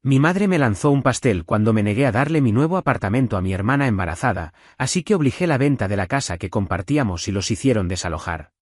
Mi madre me lanzó un pastel cuando me negué a darle mi nuevo apartamento a mi hermana embarazada, así que obligé la venta de la casa que compartíamos y los hicieron desalojar.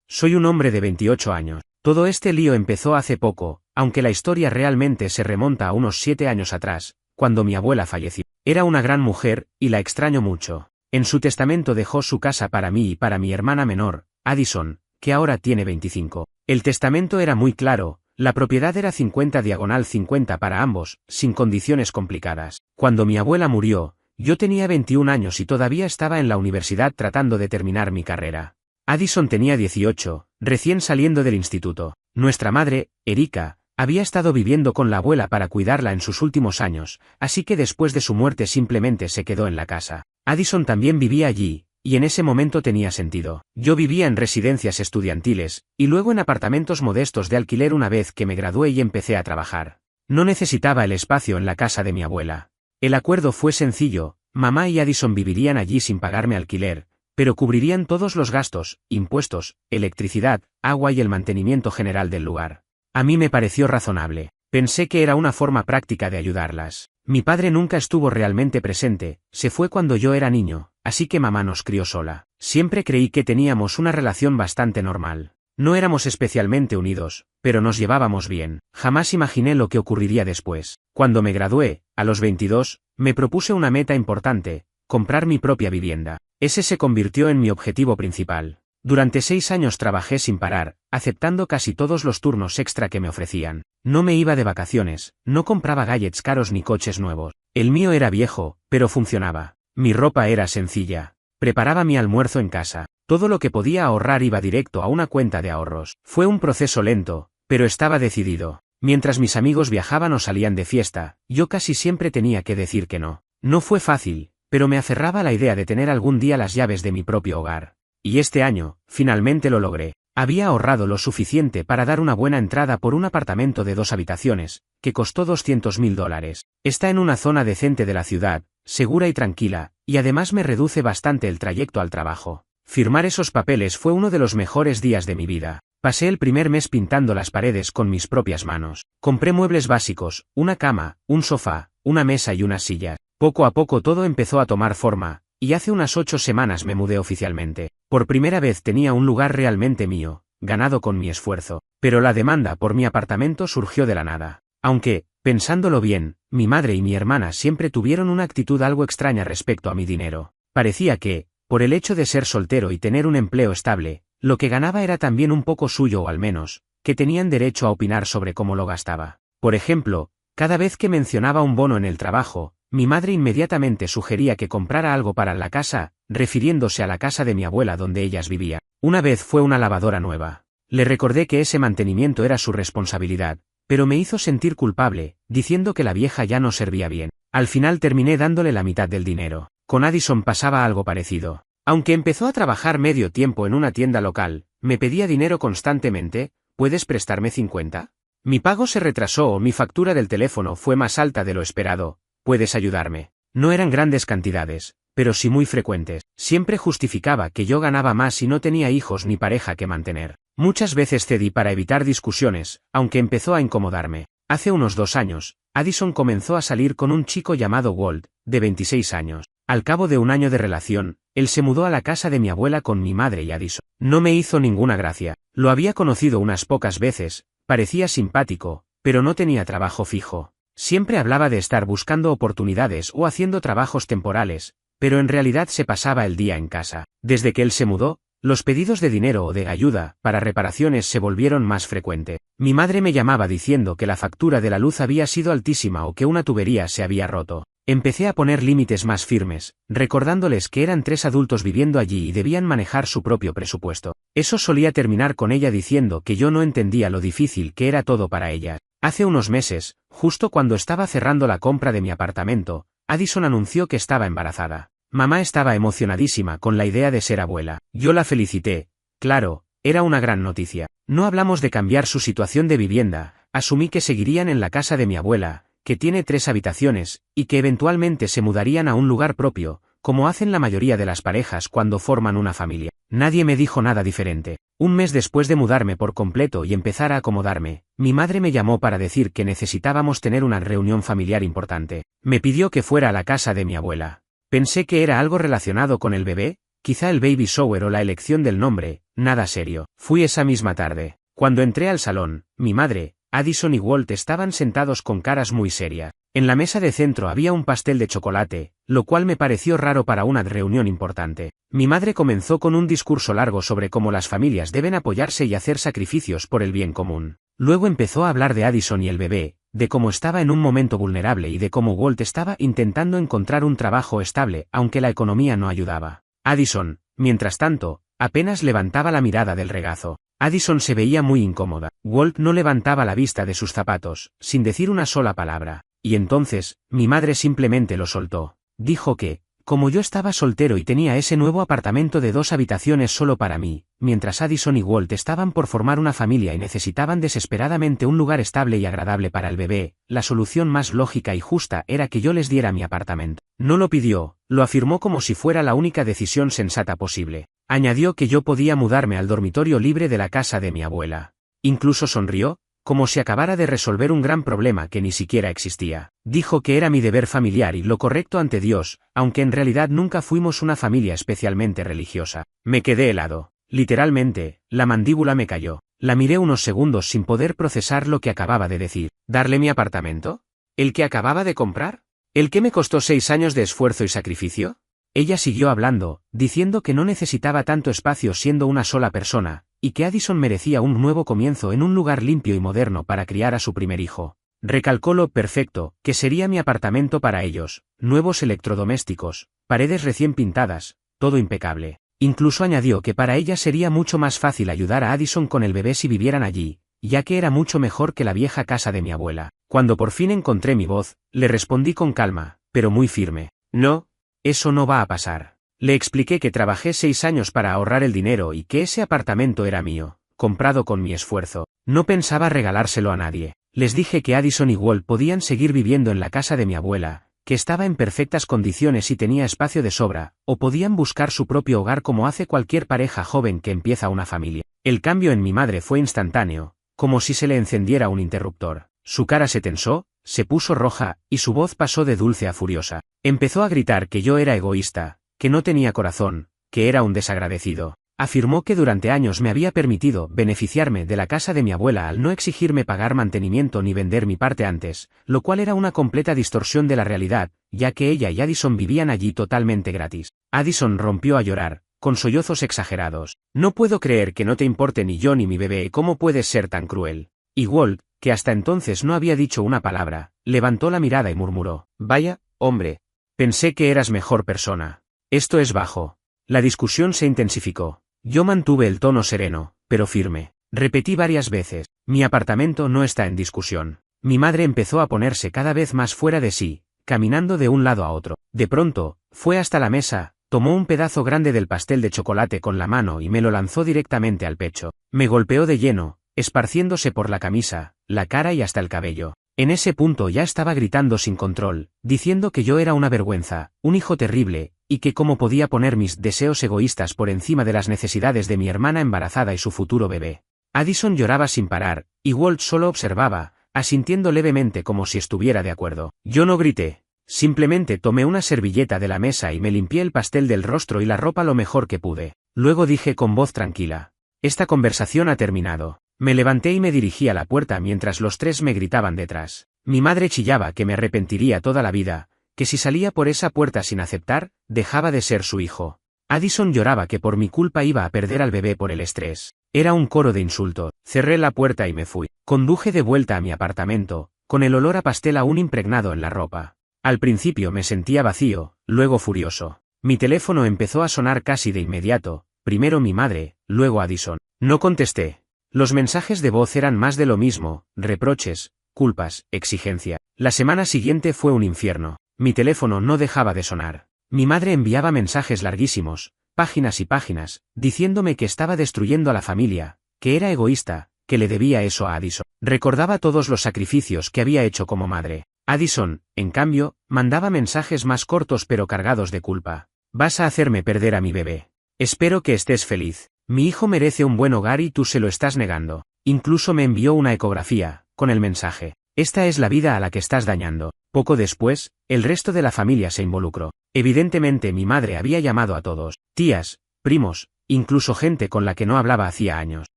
Soy un hombre de 28 años. Todo este lío empezó hace poco, aunque la historia realmente se remonta a unos 7 años atrás, cuando mi abuela falleció. Era una gran mujer, y la extraño mucho. En su testamento dejó su casa para mí y para mi hermana menor, Addison, que ahora tiene 25. El testamento era muy claro, la propiedad era 50/50 para ambos, sin condiciones complicadas. Cuando mi abuela murió, yo tenía 21 años y todavía estaba en la universidad tratando de terminar mi carrera. Addison tenía 18, recién saliendo del instituto. Nuestra madre, Erika, había estado viviendo con la abuela para cuidarla en sus últimos años, así que después de su muerte simplemente se quedó en la casa. Addison también vivía allí, y en ese momento tenía sentido. Yo vivía en residencias estudiantiles, y luego en apartamentos modestos de alquiler una vez que me gradué y empecé a trabajar. No necesitaba el espacio en la casa de mi abuela. El acuerdo fue sencillo, mamá y Addison vivirían allí sin pagarme alquiler, pero cubrirían todos los gastos, impuestos, electricidad, agua y el mantenimiento general del lugar. A mí me pareció razonable. Pensé que era una forma práctica de ayudarlas. Mi padre nunca estuvo realmente presente, se fue cuando yo era niño, así que mamá nos crió sola. Siempre creí que teníamos una relación bastante normal. No éramos especialmente unidos, pero nos llevábamos bien. Jamás imaginé lo que ocurriría después. Cuando me gradué, a los 22, me propuse una meta importante: comprar mi propia vivienda. Ese se convirtió en mi objetivo principal. Durante 6 años trabajé sin parar, aceptando casi todos los turnos extra que me ofrecían. No me iba de vacaciones, no compraba gadgets caros ni coches nuevos. El mío era viejo, pero funcionaba. Mi ropa era sencilla. Preparaba mi almuerzo en casa. Todo lo que podía ahorrar iba directo a una cuenta de ahorros. Fue un proceso lento, pero estaba decidido. Mientras mis amigos viajaban o salían de fiesta, yo casi siempre tenía que decir que no. No fue fácil, pero me aferraba a la idea de tener algún día las llaves de mi propio hogar. Y este año, finalmente lo logré. Había ahorrado lo suficiente para dar una buena entrada por un apartamento de 2 habitaciones, que costó $200.000. Está en una zona decente de la ciudad, segura y tranquila, y además me reduce bastante el trayecto al trabajo. Firmar esos papeles fue uno de los mejores días de mi vida. Pasé el primer mes pintando las paredes con mis propias manos. Compré muebles básicos, una cama, un sofá, una mesa y unas sillas. Poco a poco todo empezó a tomar forma, y hace unas 8 semanas me mudé oficialmente. Por primera vez tenía un lugar realmente mío, ganado con mi esfuerzo. Pero la demanda por mi apartamento surgió de la nada. Aunque, pensándolo bien, mi madre y mi hermana siempre tuvieron una actitud algo extraña respecto a mi dinero. Parecía que, por el hecho de ser soltero y tener un empleo estable, lo que ganaba era también un poco suyo, o al menos, que tenían derecho a opinar sobre cómo lo gastaba. Por ejemplo, cada vez que mencionaba un bono en el trabajo, mi madre inmediatamente sugería que comprara algo para la casa, refiriéndose a la casa de mi abuela donde ellas vivían. Una vez fue una lavadora nueva. Le recordé que ese mantenimiento era su responsabilidad, pero me hizo sentir culpable, diciendo que la vieja ya no servía bien. Al final terminé dándole la mitad del dinero. Con Addison pasaba algo parecido. Aunque empezó a trabajar medio tiempo en una tienda local, me pedía dinero constantemente. ¿Puedes prestarme 50? Mi pago se retrasó o mi factura del teléfono fue más alta de lo esperado. ¿Puedes ayudarme? No eran grandes cantidades, pero sí muy frecuentes. Siempre justificaba que yo ganaba más y no tenía hijos ni pareja que mantener. Muchas veces cedí para evitar discusiones, aunque empezó a incomodarme. Hace unos 2 años, Addison comenzó a salir con un chico llamado Walt, de 26 años. Al cabo de un año de relación, él se mudó a la casa de mi abuela con mi madre y Addison. No me hizo ninguna gracia. Lo había conocido unas pocas veces, parecía simpático, pero no tenía trabajo fijo. Siempre hablaba de estar buscando oportunidades o haciendo trabajos temporales, pero en realidad se pasaba el día en casa. Desde que él se mudó, los pedidos de dinero o de ayuda para reparaciones se volvieron más frecuentes. Mi madre me llamaba diciendo que la factura de la luz había sido altísima o que una tubería se había roto. Empecé a poner límites más firmes, recordándoles que eran 3 adultos viviendo allí y debían manejar su propio presupuesto. Eso solía terminar con ella diciendo que yo no entendía lo difícil que era todo para ella. Hace unos meses, justo cuando estaba cerrando la compra de mi apartamento, Addison anunció que estaba embarazada. Mamá estaba emocionadísima con la idea de ser abuela. Yo la felicité. Claro, era una gran noticia. No hablamos de cambiar su situación de vivienda, asumí que seguirían en la casa de mi abuela, que tiene 3 habitaciones, y que eventualmente se mudarían a un lugar propio, como hacen la mayoría de las parejas cuando forman una familia. Nadie me dijo nada diferente. Un mes después de mudarme por completo y empezar a acomodarme, mi madre me llamó para decir que necesitábamos tener una reunión familiar importante. Me pidió que fuera a la casa de mi abuela. Pensé que era algo relacionado con el bebé, quizá el baby shower o la elección del nombre, nada serio. Fui esa misma tarde. Cuando entré al salón, mi madre, Addison y Walt estaban sentados con caras muy serias. En la mesa de centro había un pastel de chocolate, lo cual me pareció raro para una reunión importante. Mi madre comenzó con un discurso largo sobre cómo las familias deben apoyarse y hacer sacrificios por el bien común. Luego empezó a hablar de Addison y el bebé, de cómo estaba en un momento vulnerable y de cómo Walt estaba intentando encontrar un trabajo estable aunque la economía no ayudaba. Addison, mientras tanto, apenas levantaba la mirada del regazo. Addison se veía muy incómoda. Walt no levantaba la vista de sus zapatos, sin decir una sola palabra. Y entonces, mi madre simplemente lo soltó. Dijo que, como yo estaba soltero y tenía ese nuevo apartamento de 2 habitaciones solo para mí, mientras Addison y Walt estaban por formar una familia y necesitaban desesperadamente un lugar estable y agradable para el bebé, la solución más lógica y justa era que yo les diera mi apartamento. No lo pidió, lo afirmó como si fuera la única decisión sensata posible. Añadió que yo podía mudarme al dormitorio libre de la casa de mi abuela. Incluso sonrió, como si acabara de resolver un gran problema que ni siquiera existía. Dijo que era mi deber familiar y lo correcto ante Dios, aunque en realidad nunca fuimos una familia especialmente religiosa. Me quedé helado. Literalmente, la mandíbula me cayó. La miré unos segundos sin poder procesar lo que acababa de decir. ¿Darle mi apartamento? ¿El que acababa de comprar? ¿El que me costó 6 años de esfuerzo y sacrificio? Ella siguió hablando, diciendo que no necesitaba tanto espacio siendo una sola persona, y que Addison merecía un nuevo comienzo en un lugar limpio y moderno para criar a su primer hijo. Recalcó lo perfecto, que sería mi apartamento para ellos, nuevos electrodomésticos, paredes recién pintadas, todo impecable. Incluso añadió que para ella sería mucho más fácil ayudar a Addison con el bebé si vivieran allí, ya que era mucho mejor que la vieja casa de mi abuela. Cuando por fin encontré mi voz, le respondí con calma, pero muy firme. No, eso no va a pasar. Le expliqué que trabajé 6 años para ahorrar el dinero y que ese apartamento era mío, comprado con mi esfuerzo. No pensaba regalárselo a nadie. Les dije que Addison y Walt podían seguir viviendo en la casa de mi abuela, que estaba en perfectas condiciones y tenía espacio de sobra, o podían buscar su propio hogar como hace cualquier pareja joven que empieza una familia. El cambio en mi madre fue instantáneo, como si se le encendiera un interruptor. Su cara se tensó, se puso roja, y su voz pasó de dulce a furiosa. Empezó a gritar que yo era egoísta, que no tenía corazón, que era un desagradecido. Afirmó que durante años me había permitido beneficiarme de la casa de mi abuela al no exigirme pagar mantenimiento ni vender mi parte antes, lo cual era una completa distorsión de la realidad, ya que ella y Addison vivían allí totalmente gratis. Addison rompió a llorar, con sollozos exagerados. No puedo creer que no te importe ni yo ni mi bebé, ¿cómo puedes ser tan cruel? Y Walt, que hasta entonces no había dicho una palabra, levantó la mirada y murmuró, vaya, hombre, pensé que eras mejor persona. Esto es bajo. La discusión se intensificó. Yo mantuve el tono sereno, pero firme. Repetí varias veces, mi apartamento no está en discusión. Mi madre empezó a ponerse cada vez más fuera de sí, caminando de un lado a otro. De pronto, fue hasta la mesa, tomó un pedazo grande del pastel de chocolate con la mano y me lo lanzó directamente al pecho. Me golpeó de lleno, esparciéndose por la camisa, la cara y hasta el cabello. En ese punto ya estaba gritando sin control, diciendo que yo era una vergüenza, un hijo terrible, y que cómo podía poner mis deseos egoístas por encima de las necesidades de mi hermana embarazada y su futuro bebé. Addison lloraba sin parar, y Walt solo observaba, asintiendo levemente como si estuviera de acuerdo. Yo no grité. Simplemente tomé una servilleta de la mesa y me limpié el pastel del rostro y la ropa lo mejor que pude. Luego dije con voz tranquila. Esta conversación ha terminado. Me levanté y me dirigí a la puerta mientras los 3 me gritaban detrás. Mi madre chillaba que me arrepentiría toda la vida, que si salía por esa puerta sin aceptar, dejaba de ser su hijo. Addison lloraba que por mi culpa iba a perder al bebé por el estrés. Era un coro de insultos. Cerré la puerta y me fui. Conduje de vuelta a mi apartamento, con el olor a pastel aún impregnado en la ropa. Al principio me sentía vacío, luego furioso. Mi teléfono empezó a sonar casi de inmediato, primero mi madre, luego Addison. No contesté. Los mensajes de voz eran más de lo mismo, reproches, culpas, exigencia. La semana siguiente fue un infierno. Mi teléfono no dejaba de sonar. Mi madre enviaba mensajes larguísimos, páginas y páginas, diciéndome que estaba destruyendo a la familia, que era egoísta, que le debía eso a Addison. Recordaba todos los sacrificios que había hecho como madre. Addison, en cambio, mandaba mensajes más cortos pero cargados de culpa. Vas a hacerme perder a mi bebé. Espero que estés feliz. Mi hijo merece un buen hogar y tú se lo estás negando. Incluso me envió una ecografía, con el mensaje: esta es la vida a la que estás dañando. Poco después, el resto de la familia se involucró. Evidentemente mi madre había llamado a todos, tías, primos, incluso gente con la que no hablaba hacía años.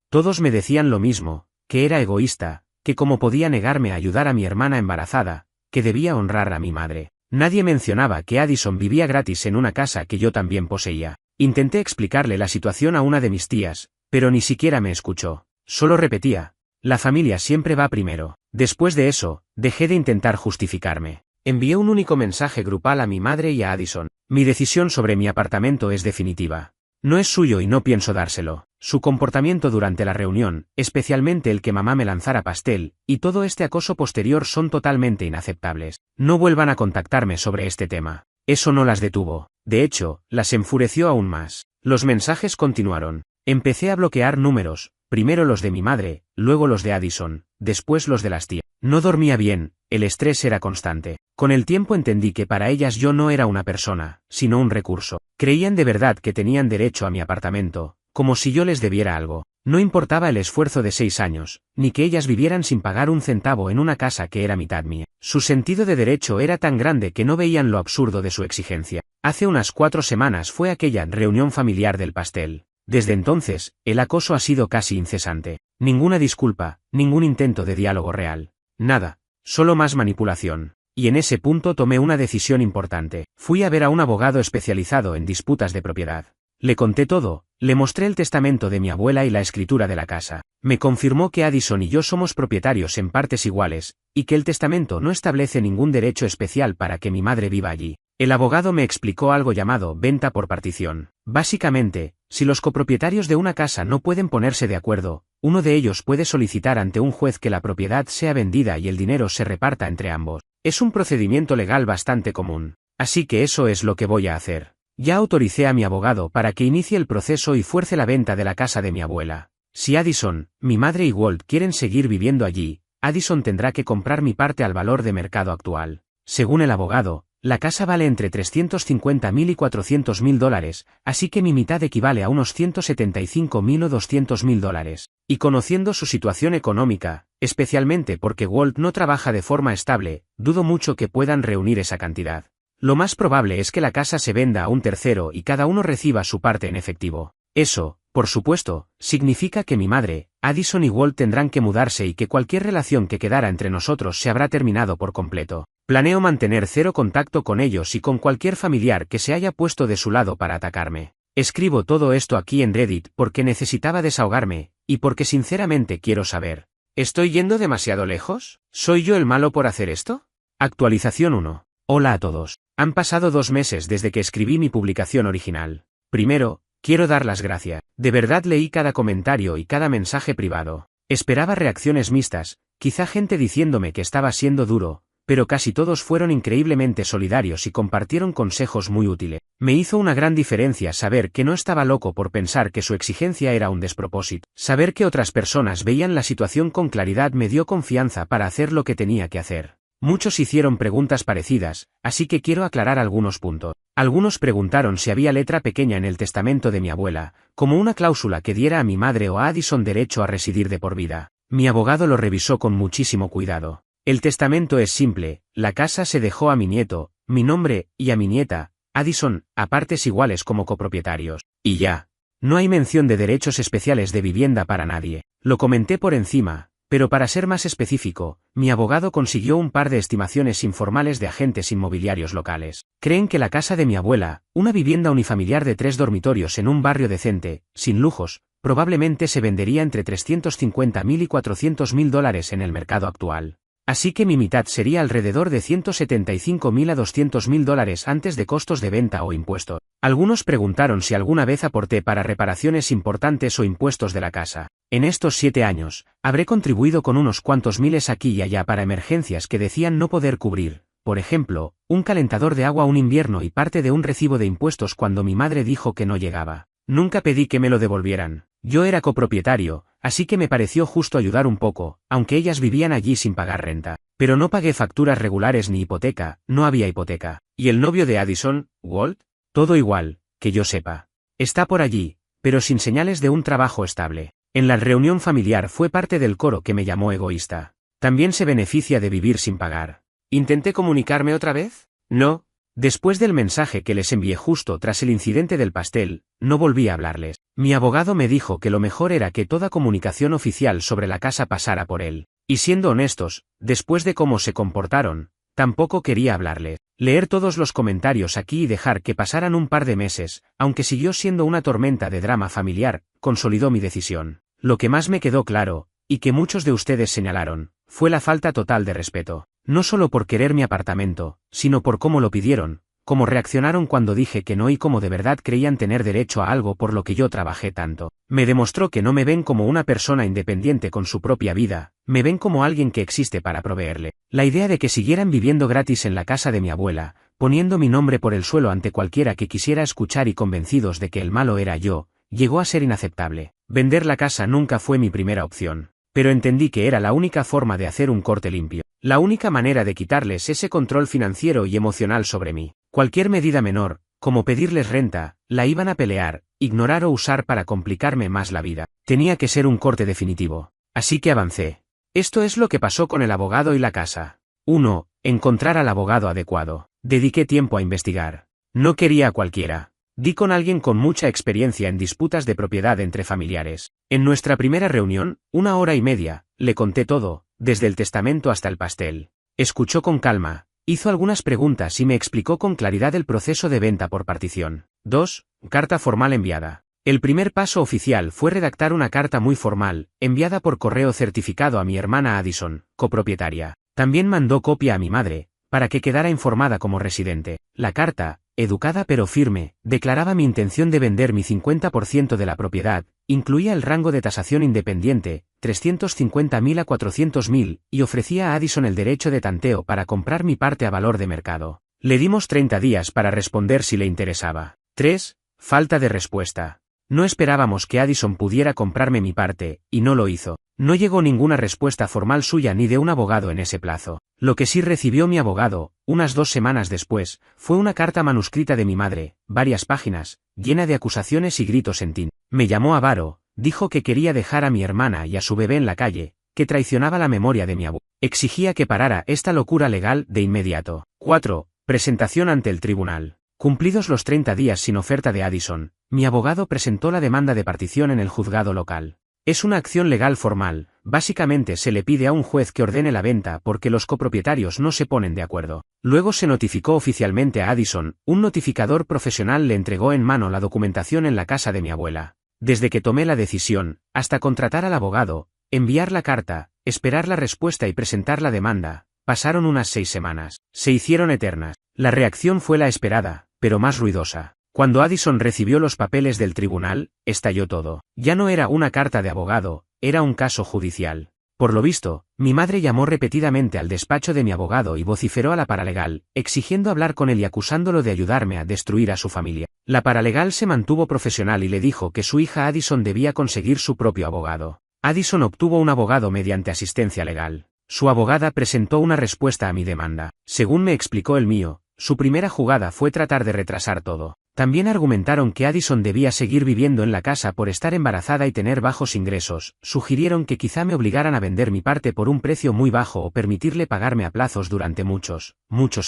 Todos me decían lo mismo, que era egoísta, que cómo podía negarme a ayudar a mi hermana embarazada, que debía honrar a mi madre. Nadie mencionaba que Addison vivía gratis en una casa que yo también poseía. Intenté explicarle la situación a una de mis tías, pero ni siquiera me escuchó. Solo repetía: la familia siempre va primero. Después de eso, dejé de intentar justificarme. Envié un único mensaje grupal a mi madre y a Addison: mi decisión sobre mi apartamento es definitiva. No es suyo y no pienso dárselo. Su comportamiento durante la reunión, especialmente el que mamá me lanzara pastel, y todo este acoso posterior son totalmente inaceptables. No vuelvan a contactarme sobre este tema. Eso no las detuvo. De hecho, las enfureció aún más. Los mensajes continuaron. Empecé a bloquear números, primero los de mi madre, luego los de Addison, después los de las tías. No dormía bien, el estrés era constante. Con el tiempo entendí que para ellas yo no era una persona, sino un recurso. Creían de verdad que tenían derecho a mi apartamento, como si yo les debiera algo. No importaba el esfuerzo de 6 años, ni que ellas vivieran sin pagar un centavo en una casa que era mitad mía. Su sentido de derecho era tan grande que no veían lo absurdo de su exigencia. Hace unas 4 semanas fue aquella reunión familiar del pastel. Desde entonces, el acoso ha sido casi incesante. Ninguna disculpa, ningún intento de diálogo real. Nada, solo más manipulación. Y en ese punto tomé una decisión importante. Fui a ver a un abogado especializado en disputas de propiedad. Le conté todo, le mostré el testamento de mi abuela y la escritura de la casa. Me confirmó que Addison y yo somos propietarios en partes iguales, y que el testamento no establece ningún derecho especial para que mi madre viva allí. El abogado me explicó algo llamado venta por partición. Básicamente, si los copropietarios de una casa no pueden ponerse de acuerdo, uno de ellos puede solicitar ante un juez que la propiedad sea vendida y el dinero se reparta entre ambos. Es un procedimiento legal bastante común. Así que eso es lo que voy a hacer. Ya autoricé a mi abogado para que inicie el proceso y fuerce la venta de la casa de mi abuela. Si Addison, mi madre y Walt quieren seguir viviendo allí, Addison tendrá que comprar mi parte al valor de mercado actual. Según el abogado, la casa vale entre $350.000 y $400.000, así que mi mitad equivale a unos $175.000 o $200.000. Y conociendo su situación económica, especialmente porque Walt no trabaja de forma estable, dudo mucho que puedan reunir esa cantidad. Lo más probable es que la casa se venda a un tercero y cada uno reciba su parte en efectivo. Eso, por supuesto, significa que mi madre, Addison y Walt tendrán que mudarse y que cualquier relación que quedara entre nosotros se habrá terminado por completo. Planeo mantener cero contacto con ellos y con cualquier familiar que se haya puesto de su lado para atacarme. Escribo todo esto aquí en Reddit porque necesitaba desahogarme, y porque sinceramente quiero saber. ¿Estoy yendo demasiado lejos? ¿Soy yo el malo por hacer esto? Actualización 1. Hola a todos. Han pasado 2 meses desde que escribí mi publicación original. Primero, quiero dar las gracias. De verdad leí cada comentario y cada mensaje privado. Esperaba reacciones mixtas, quizá gente diciéndome que estaba siendo duro, pero casi todos fueron increíblemente solidarios y compartieron consejos muy útiles. Me hizo una gran diferencia saber que no estaba loco por pensar que su exigencia era un despropósito. Saber que otras personas veían la situación con claridad me dio confianza para hacer lo que tenía que hacer. Muchos hicieron preguntas parecidas, así que quiero aclarar algunos puntos. Algunos preguntaron si había letra pequeña en el testamento de mi abuela, como una cláusula que diera a mi madre o a Addison derecho a residir de por vida. Mi abogado lo revisó con muchísimo cuidado. El testamento es simple: la casa se dejó a mi nieto, mi nombre, y a mi nieta, Addison, a partes iguales como copropietarios. Y ya. No hay mención de derechos especiales de vivienda para nadie. Lo comenté por encima, pero para ser más específico, mi abogado consiguió un par de estimaciones informales de agentes inmobiliarios locales. Creen que la casa de mi abuela, una vivienda unifamiliar de 3 dormitorios en un barrio decente, sin lujos, probablemente se vendería entre $350.000 y $400.000 en el mercado actual. Así que mi mitad sería alrededor de $175.000 a $200.000 antes de costos de venta o impuestos. Algunos preguntaron si alguna vez aporté para reparaciones importantes o impuestos de la casa. En estos 7 años, habré contribuido con unos cuantos miles aquí y allá para emergencias que decían no poder cubrir. Por ejemplo, un calentador de agua un invierno y parte de un recibo de impuestos cuando mi madre dijo que no llegaba. Nunca pedí que me lo devolvieran. Yo era copropietario, así que me pareció justo ayudar un poco, aunque ellas vivían allí sin pagar renta. Pero no pagué facturas regulares ni hipoteca, no había hipoteca. ¿Y el novio de Addison, Walt? Todo igual, que yo sepa. Está por allí, pero sin señales de un trabajo estable. En la reunión familiar fue parte del coro que me llamó egoísta. También se beneficia de vivir sin pagar. ¿Intenté comunicarme otra vez? No. Después del mensaje que les envié justo tras el incidente del pastel, no volví a hablarles. Mi abogado me dijo que lo mejor era que toda comunicación oficial sobre la casa pasara por él. Y siendo honestos, después de cómo se comportaron, tampoco quería hablarles. Leer todos los comentarios aquí y dejar que pasaran un par de meses, aunque siguió siendo una tormenta de drama familiar, consolidó mi decisión. Lo que más me quedó claro, y que muchos de ustedes señalaron, fue la falta total de respeto. No solo por querer mi apartamento, sino por cómo lo pidieron, cómo reaccionaron cuando dije que no y cómo de verdad creían tener derecho a algo por lo que yo trabajé tanto. Me demostró que no me ven como una persona independiente con su propia vida, me ven como alguien que existe para proveerle. La idea de que siguieran viviendo gratis en la casa de mi abuela, poniendo mi nombre por el suelo ante cualquiera que quisiera escuchar y convencidos de que el malo era yo, llegó a ser inaceptable. Vender la casa nunca fue mi primera opción, pero entendí que era la única forma de hacer un corte limpio. La única manera de quitarles ese control financiero y emocional sobre mí. Cualquier medida menor, como pedirles renta, la iban a pelear, ignorar o usar para complicarme más la vida. Tenía que ser un corte definitivo. Así que avancé. Esto es lo que pasó con el abogado y la casa. 1. Encontrar al abogado adecuado. Dediqué tiempo a investigar. No quería a cualquiera. Di con alguien con mucha experiencia en disputas de propiedad entre familiares. En nuestra primera reunión, 1 hora y media, le conté todo, desde el testamento hasta el pastel. Escuchó con calma, hizo algunas preguntas y me explicó con claridad el proceso de venta por partición. 2. Carta formal enviada. El primer paso oficial fue redactar una carta muy formal, enviada por correo certificado a mi hermana Addison, copropietaria. También mandó copia a mi madre, para que quedara informada como residente. La carta, educada pero firme, declaraba mi intención de vender mi 50% de la propiedad, incluía el rango de tasación independiente, 350.000 a 400.000, y ofrecía a Addison el derecho de tanteo para comprar mi parte a valor de mercado. Le dimos 30 días para responder si le interesaba. 3. Falta de respuesta. No esperábamos que Addison pudiera comprarme mi parte, y no lo hizo. No llegó ninguna respuesta formal suya ni de un abogado en ese plazo. Lo que sí recibió mi abogado, unas 2 semanas después, fue una carta manuscrita de mi madre, varias páginas, llena de acusaciones y gritos en tinta. Me llamó avaro, dijo que quería dejar a mi hermana y a su bebé en la calle, que traicionaba la memoria de mi abuelo. Exigía que parara esta locura legal de inmediato. 4. Presentación ante el tribunal. Cumplidos los 30 días sin oferta de Addison, mi abogado presentó la demanda de partición en el juzgado local. Es una acción legal formal, básicamente se le pide a un juez que ordene la venta porque los copropietarios no se ponen de acuerdo. Luego se notificó oficialmente a Addison, un notificador profesional le entregó en mano la documentación en la casa de mi abuela. Desde que tomé la decisión, hasta contratar al abogado, enviar la carta, esperar la respuesta y presentar la demanda, pasaron unas 6 semanas. Se hicieron eternas. La reacción fue la esperada, pero más ruidosa. Cuando Addison recibió los papeles del tribunal, estalló todo. Ya no era una carta de abogado, era un caso judicial. Por lo visto, mi madre llamó repetidamente al despacho de mi abogado y vociferó a la paralegal, exigiendo hablar con él y acusándolo de ayudarme a destruir a su familia. La paralegal se mantuvo profesional y le dijo que su hija Addison debía conseguir su propio abogado. Addison obtuvo un abogado mediante asistencia legal. Su abogada presentó una respuesta a mi demanda. Según me explicó el mío, su primera jugada fue tratar de retrasar todo. También argumentaron que Addison debía seguir viviendo en la casa por estar embarazada y tener bajos ingresos, sugirieron que quizá me obligaran a vender mi parte por un precio muy bajo o permitirle pagarme a plazos durante muchos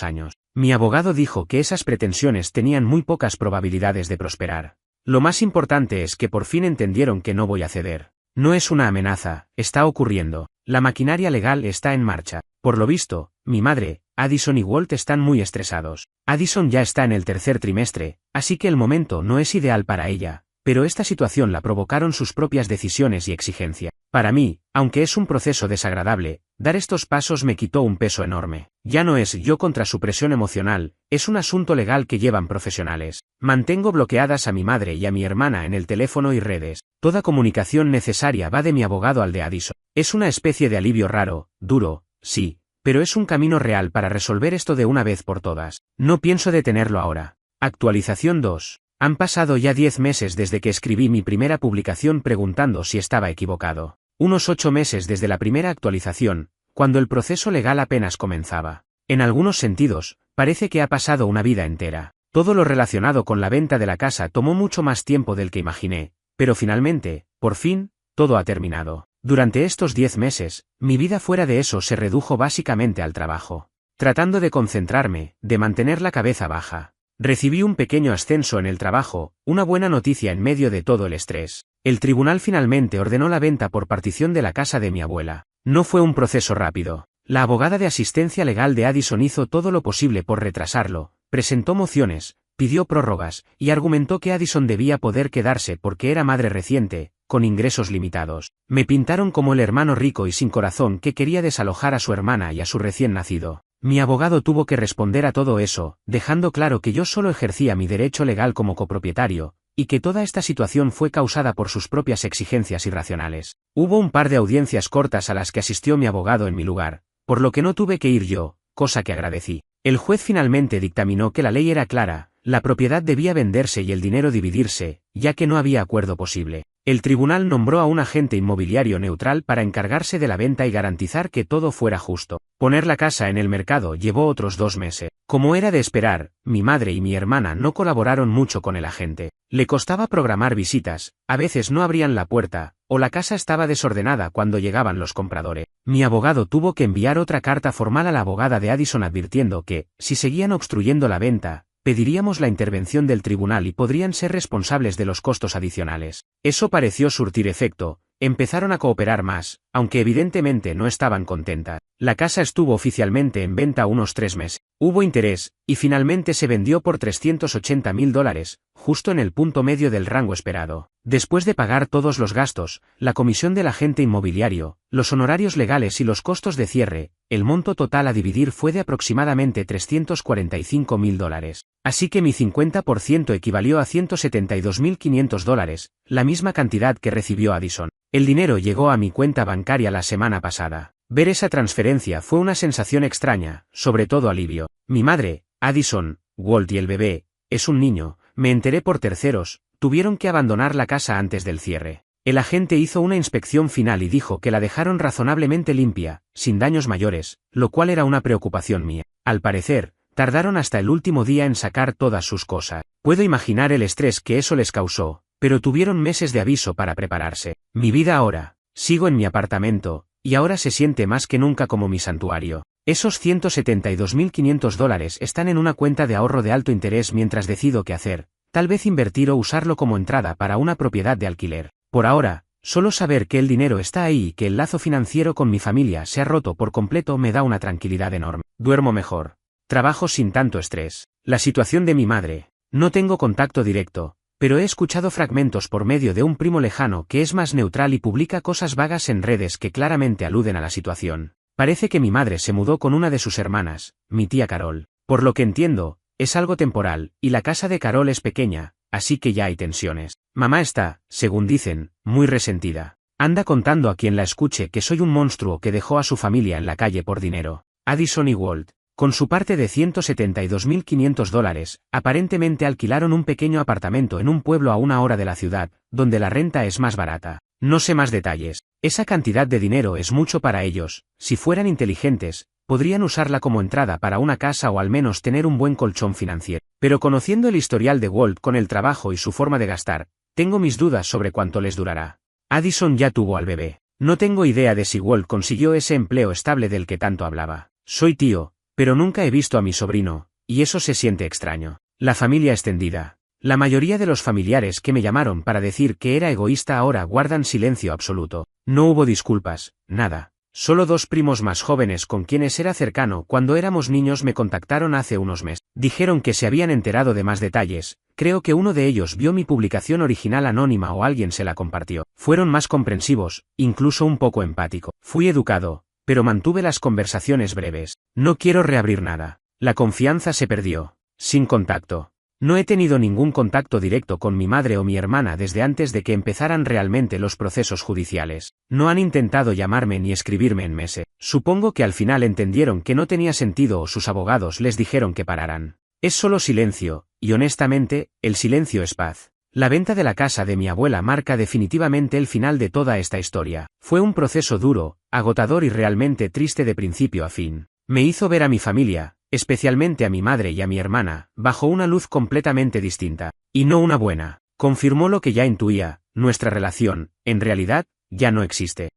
años. Mi abogado dijo que esas pretensiones tenían muy pocas probabilidades de prosperar. Lo más importante es que por fin entendieron que no voy a ceder. No es una amenaza, está ocurriendo. La maquinaria legal está en marcha. Por lo visto, mi madre, Addison y Walt están muy estresados. Addison ya está en el 3er trimestre, así que el momento no es ideal para ella, pero esta situación la provocaron sus propias decisiones y exigencia. Para mí, aunque es un proceso desagradable, dar estos pasos me quitó un peso enorme. Ya no es yo contra su presión emocional, es un asunto legal que llevan profesionales. Mantengo bloqueadas a mi madre y a mi hermana en el teléfono y redes. Toda comunicación necesaria va de mi abogado al de Addison. Es una especie de alivio raro, duro, sí, pero es un camino real para resolver esto de una vez por todas. No pienso detenerlo ahora. Actualización 2. Han pasado ya 10 meses desde que escribí mi primera publicación preguntando si estaba equivocado. Unos 8 meses desde la primera actualización, cuando el proceso legal apenas comenzaba. En algunos sentidos, parece que ha pasado una vida entera. Todo lo relacionado con la venta de la casa tomó mucho más tiempo del que imaginé, Pero finalmente, por fin, todo ha terminado. Durante estos 10 meses, mi vida fuera de eso se redujo básicamente al trabajo. Tratando de concentrarme, de mantener la cabeza baja. Recibí un pequeño ascenso en el trabajo, una buena noticia en medio de todo el estrés. El tribunal finalmente ordenó la venta por partición de la casa de mi abuela. No fue un proceso rápido. La abogada de asistencia legal de Addison hizo todo lo posible por retrasarlo, presentó mociones, pidió prórrogas, y argumentó que Addison debía poder quedarse porque era madre reciente, con ingresos limitados. Me pintaron como el hermano rico y sin corazón que quería desalojar a su hermana y a su recién nacido. Mi abogado tuvo que responder a todo eso, dejando claro que yo solo ejercía mi derecho legal como copropietario, y que toda esta situación fue causada por sus propias exigencias irracionales. Hubo un par de audiencias cortas a las que asistió mi abogado en mi lugar, por lo que no tuve que ir yo, cosa que agradecí. El juez finalmente dictaminó que la ley era clara, la propiedad debía venderse y el dinero dividirse, ya que no había acuerdo posible. El tribunal nombró a un agente inmobiliario neutral para encargarse de la venta y garantizar que todo fuera justo. Poner la casa en el mercado llevó otros 2 meses. Como era de esperar, mi madre y mi hermana no colaboraron mucho con el agente. Le costaba programar visitas, a veces no abrían la puerta, o la casa estaba desordenada cuando llegaban los compradores. Mi abogado tuvo que enviar otra carta formal a la abogada de Addison advirtiendo que, si seguían obstruyendo la venta, pediríamos la intervención del tribunal y podrían ser responsables de los costos adicionales. Eso pareció surtir efecto, empezaron a cooperar más, aunque evidentemente no estaban contentas. La casa estuvo oficialmente en venta unos 3 meses. Hubo interés, y finalmente se vendió por $380.000, justo en el punto medio del rango esperado. Después de pagar todos los gastos, la comisión del agente inmobiliario, los honorarios legales y los costos de cierre, el monto total a dividir fue de aproximadamente $345.000. Así que mi 50% equivalió a $172.500, la misma cantidad que recibió Addison. El dinero llegó a mi cuenta bancaria la semana pasada. Ver esa transferencia fue una sensación extraña, sobre todo alivio. Mi madre, Addison, Walt y el bebé, es un niño, me enteré por terceros, tuvieron que abandonar la casa antes del cierre. El agente hizo una inspección final y dijo que la dejaron razonablemente limpia, sin daños mayores, lo cual era una preocupación mía. Al parecer, tardaron hasta el último día en sacar todas sus cosas. Puedo imaginar el estrés que eso les causó, pero tuvieron meses de aviso para prepararse. Mi vida ahora, sigo en mi apartamento, y ahora se siente más que nunca como mi santuario. Esos $172.500 están en una cuenta de ahorro de alto interés mientras decido qué hacer, tal vez invertir o usarlo como entrada para una propiedad de alquiler. Por ahora, solo saber que el dinero está ahí y que el lazo financiero con mi familia se ha roto por completo me da una tranquilidad enorme. Duermo mejor. Trabajo sin tanto estrés. La situación de mi madre. No tengo contacto directo, pero he escuchado fragmentos por medio de un primo lejano que es más neutral y publica cosas vagas en redes que claramente aluden a la situación. Parece que mi madre se mudó con una de sus hermanas, mi tía Carol. Por lo que entiendo, es algo temporal, y la casa de Carol es pequeña, así que ya hay tensiones. Mamá está, según dicen, muy resentida. Anda contando a quien la escuche que soy un monstruo que dejó a su familia en la calle por dinero. Addison y Walt, con su parte de $172.500, aparentemente alquilaron un pequeño apartamento en un pueblo a 1 hora de la ciudad, donde la renta es más barata. No sé más detalles. Esa cantidad de dinero es mucho para ellos. Si fueran inteligentes, podrían usarla como entrada para una casa o al menos tener un buen colchón financiero. Pero conociendo el historial de Walt con el trabajo y su forma de gastar, tengo mis dudas sobre cuánto les durará. Addison ya tuvo al bebé. No tengo idea de si Walt consiguió ese empleo estable del que tanto hablaba. Soy tío, pero nunca he visto a mi sobrino, y eso se siente extraño. La familia extendida. La mayoría de los familiares que me llamaron para decir que era egoísta ahora guardan silencio absoluto. No hubo disculpas, nada. Solo 2 primos más jóvenes con quienes era cercano cuando éramos niños me contactaron hace unos meses. Dijeron que se habían enterado de más detalles, creo que uno de ellos vio mi publicación original anónima o alguien se la compartió. Fueron más comprensivos, incluso un poco empático. Fui educado, pero mantuve las conversaciones breves. No quiero reabrir nada. La confianza se perdió. Sin contacto. No he tenido ningún contacto directo con mi madre o mi hermana desde antes de que empezaran realmente los procesos judiciales. No han intentado llamarme ni escribirme en meses. Supongo que al final entendieron que no tenía sentido o sus abogados les dijeron que pararan. Es solo silencio, y honestamente, el silencio es paz. La venta de la casa de mi abuela marca definitivamente el final de toda esta historia. Fue un proceso duro, agotador y realmente triste de principio a fin. Me hizo ver a mi familia, especialmente a mi madre y a mi hermana, bajo una luz completamente distinta. Y no una buena. Confirmó lo que ya intuía, Nuestra relación, en realidad, ya no existe.